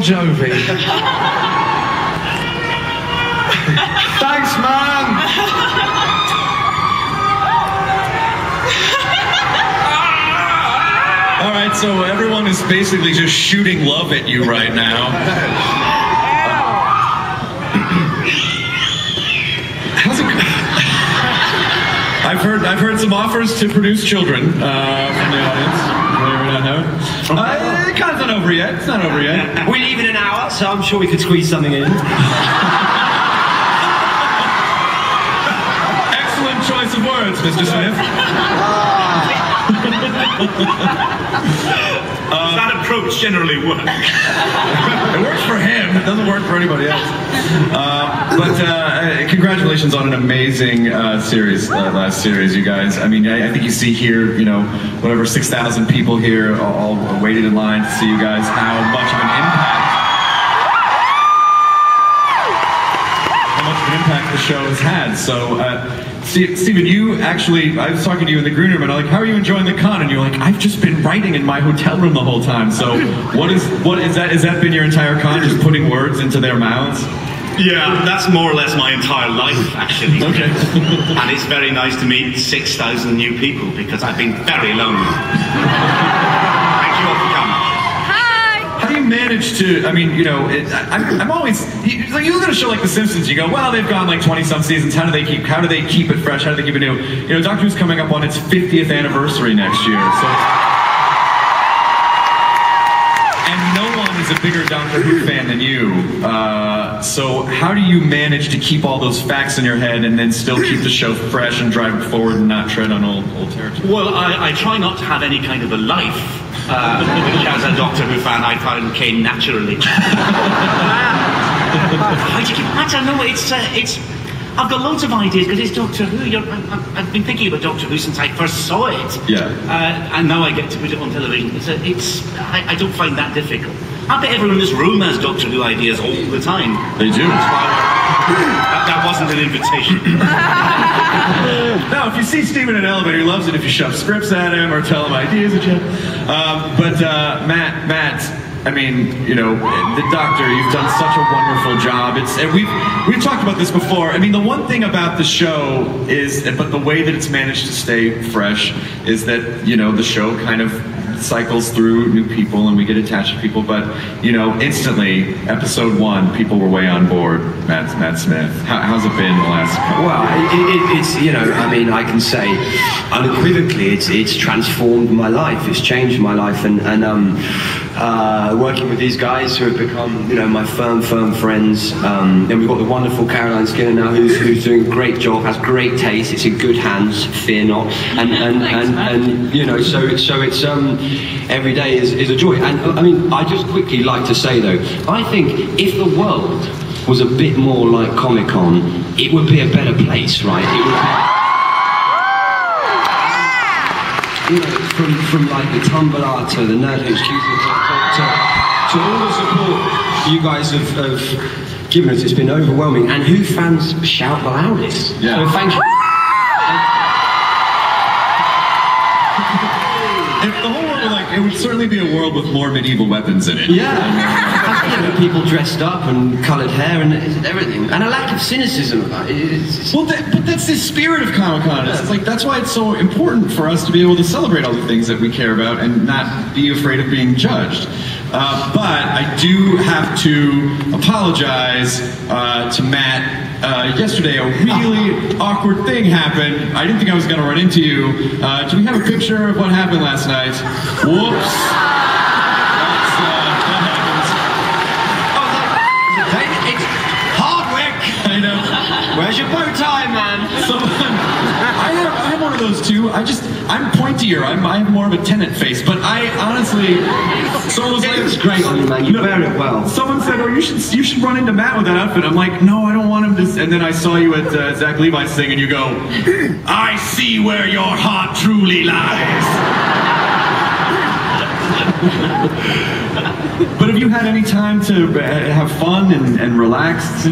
Jovi. Thanks, man. All right, so everyone is basically just shooting love at you right now. How's it going? I've heard some offers to produce children from the audience. It kind of not over yet. It's not over yet. We leave in an hour, so I'm sure we could squeeze something in. Excellent choice of words, Mr. Smith. That approach generally works. It works for him. It doesn't work for anybody else. But congratulations on an amazing series, last series, you guys. I mean, I think you see here, you know, whatever, 6,000 people here all waited in line to see you guys. How much of an impact the show has had. So, Stephen, you actually, I was talking to you in the green room, and I'm like, how are you enjoying the con? And you're like, I've just been writing in my hotel room the whole time. So, what is that? Has that been your entire con, just putting words into their mouths? Yeah, that's more or less my entire life, actually. Okay. And it's very nice to meet 6,000 new people, because I've been very lonely. Thank you all for coming. How do you manage to, I mean, you know, I'm always, like, you look at a show like The Simpsons, you go, well, they've gone like 20-some seasons, how do they keep it fresh, how do they keep it new? You know, Doctor Who's coming up on its 50th anniversary next year, so. And no one is a bigger Doctor Who fan than you, so how do you manage to keep all those facts in your head and then still keep the show fresh and drive it forward and not tread on old territory? Well, I try not to have any kind of a life. Which as a Doctor Who fan I found came naturally. I don't know, I've got loads of ideas because it's Doctor Who. I've been thinking about Doctor Who since I first saw it. Yeah. And now I get to put it on television. I don't find that difficult. I bet everyone in this room has Doctor Who ideas all the time. They do. That wasn't an invitation. No, if you see Stephen in an elevator, he loves it if you shove scripts at him or tell him ideas at you. But Matt, I mean, you know, the Doctor, you've done such a wonderful job. And we've talked about this before. I mean, the one thing about the show is, but the way that it's managed to stay fresh is that, you know, the show kind of cycles through new people and we get attached to people, but, you know, instantly, episode 1, people were way on board. Matt Smith. How's it been the last couple Well, it's, you know, I mean, I can say unequivocally it's transformed my life, it's changed my life, and working with these guys who have become, you know, my firm friends, and we've got the wonderful Caroline Skinner now who's doing a great job, has great taste, it's in good hands, fear not, and you know, so it's every day is a joy. And I mean, I just quickly like to say though, I think if the world was a bit more like Comic-Con, it would be a better place, right? It would be, you know, from like the Tumblr to the Nerd HQ to all the support you guys have given us, it's been overwhelming. And Who fans shout the loudest. Yeah. So thank you. If the whole world, like, it would certainly be a world with more medieval weapons in it. Yeah. You know, people dressed up and coloured hair and everything, and a lack of cynicism about it. Well, but that's the spirit of Comic-Con. It's like, that's why it's so important for us to be able to celebrate all the things that we care about and not be afraid of being judged. But I do have to apologize to Matt. Yesterday, a really awkward thing happened. I didn't think I was going to run into you. Do we have a picture of what happened last night? Whoops. It's Hardwick! I know. Where's your bow tie, man? I have one of those too. I'm pointier. I have more of a Tennant face. But I honestly, someone was like, "It's great on you, man. You wear it well." Someone said, "Oh, you should run into Matt with that outfit." I'm like, "No, I don't want him to." And then I saw you at Zach Levi's thing, and you go, "I see where your heart truly lies." But have you had any time to have fun and relax?